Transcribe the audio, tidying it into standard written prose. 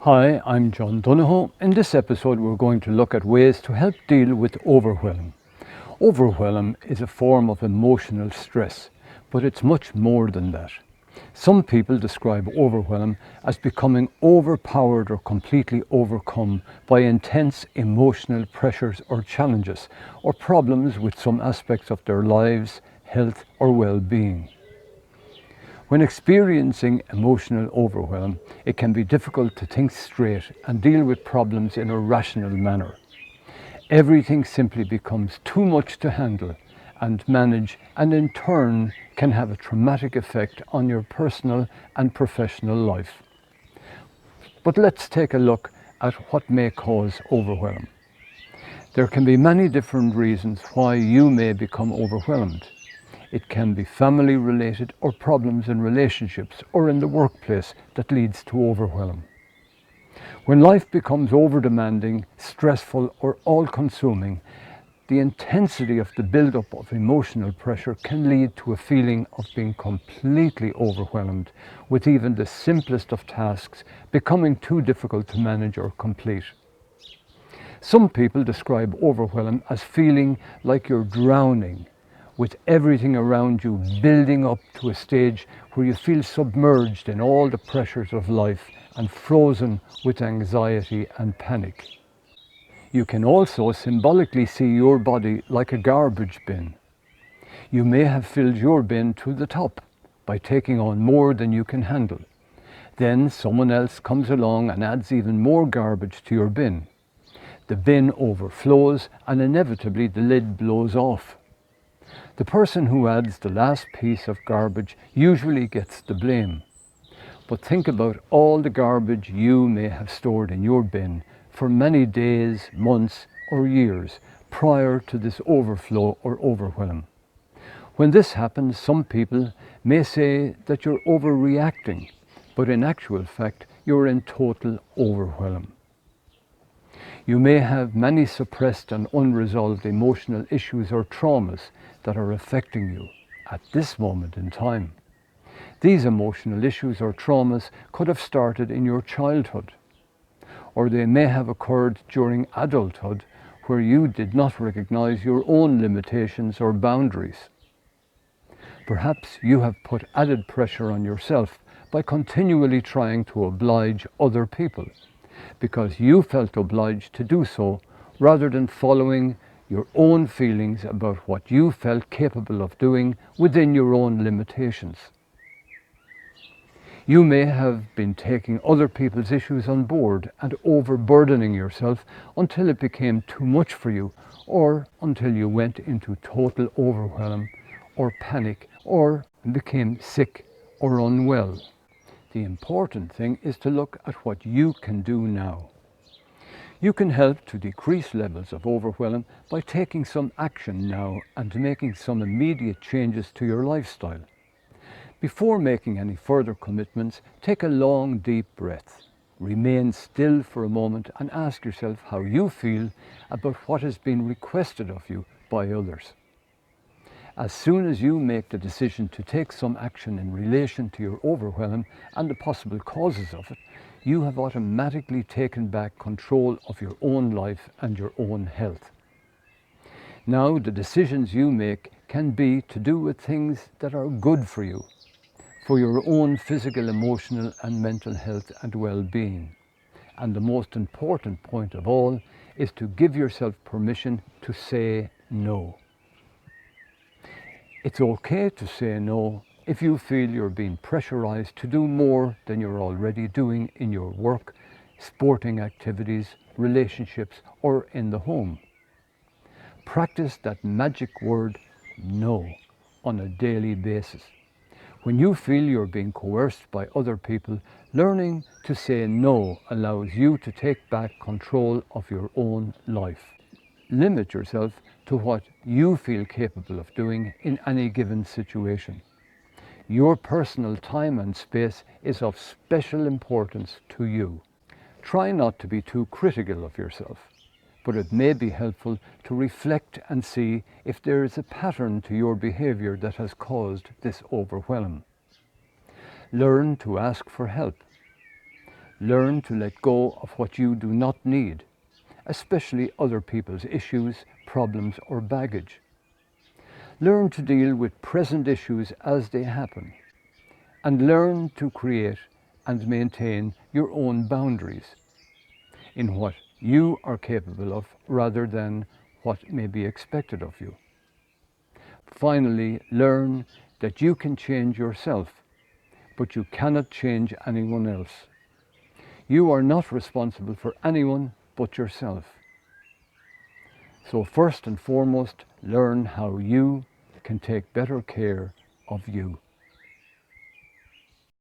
Hi, I'm John Donohoe. In this episode we're going to look at ways to help deal with overwhelm. Overwhelm is a form of emotional stress, but it's much more than that. Some people describe overwhelm as becoming overpowered or completely overcome by intense emotional pressures or challenges, or problems with some aspects of their lives, health or well-being. When experiencing emotional overwhelm, it can be difficult to think straight and deal with problems in a rational manner. Everything simply becomes too much to handle and manage, and in turn can have a traumatic effect on your personal and professional life. But let's take a look at what may cause overwhelm. There can be many different reasons why you may become overwhelmed. It can be family related or problems in relationships or in the workplace that leads to overwhelm. When life becomes over-demanding, stressful or all-consuming, the intensity of the build-up of emotional pressure can lead to a feeling of being completely overwhelmed, with even the simplest of tasks becoming too difficult to manage or complete. Some people describe overwhelm as feeling like you're drowning, with everything around you building up to a stage where you feel submerged in all the pressures of life and frozen with anxiety and panic. You can also symbolically see your body like a garbage bin. You may have filled your bin to the top by taking on more than you can handle. Then someone else comes along and adds even more garbage to your bin. The bin overflows and inevitably the lid blows off. The person who adds the last piece of garbage usually gets the blame. But think about all the garbage you may have stored in your bin for many days, months or years prior to this overflow or overwhelm. When this happens, some people may say that you're overreacting, but in actual fact you're in total overwhelm. You may have many suppressed and unresolved emotional issues or traumas that are affecting you at this moment in time. These emotional issues or traumas could have started in your childhood, or they may have occurred during adulthood where you did not recognize your own limitations or boundaries. Perhaps you have put added pressure on yourself by continually trying to oblige other people, because you felt obliged to do so rather than following your own feelings about what you felt capable of doing within your own limitations. You may have been taking other people's issues on board and overburdening yourself until it became too much for you, or until you went into total overwhelm or panic or became sick or unwell. The important thing is to look at what you can do now. You can help to decrease levels of overwhelm by taking some action now and making some immediate changes to your lifestyle. Before making any further commitments, take a long, deep breath. Remain still for a moment and ask yourself how you feel about what has been requested of you by others. As soon as you make the decision to take some action in relation to your overwhelm and the possible causes of it, you have automatically taken back control of your own life and your own health. Now, the decisions you make can be to do with things that are good for you, for your own physical, emotional and mental health and well-being. And the most important point of all is to give yourself permission to say no. It's okay to say no if you feel you're being pressurized to do more than you're already doing in your work, sporting activities, relationships, or in the home. Practice that magic word, no, on a daily basis. When you feel you're being coerced by other people, learning to say no allows you to take back control of your own life. Limit yourself to what you feel capable of doing in any given situation. Your personal time and space is of special importance to you. Try not to be too critical of yourself, but it may be helpful to reflect and see if there is a pattern to your behavior that has caused this overwhelm. Learn to ask for help. Learn to let go of what you do not need, especially other people's issues, problems, or baggage. Learn to deal with present issues as they happen, and learn to create and maintain your own boundaries in what you are capable of rather than what may be expected of you. Finally, learn that you can change yourself, but you cannot change anyone else. You are not responsible for anyone but yourself. So first and foremost, learn how you can take better care of you.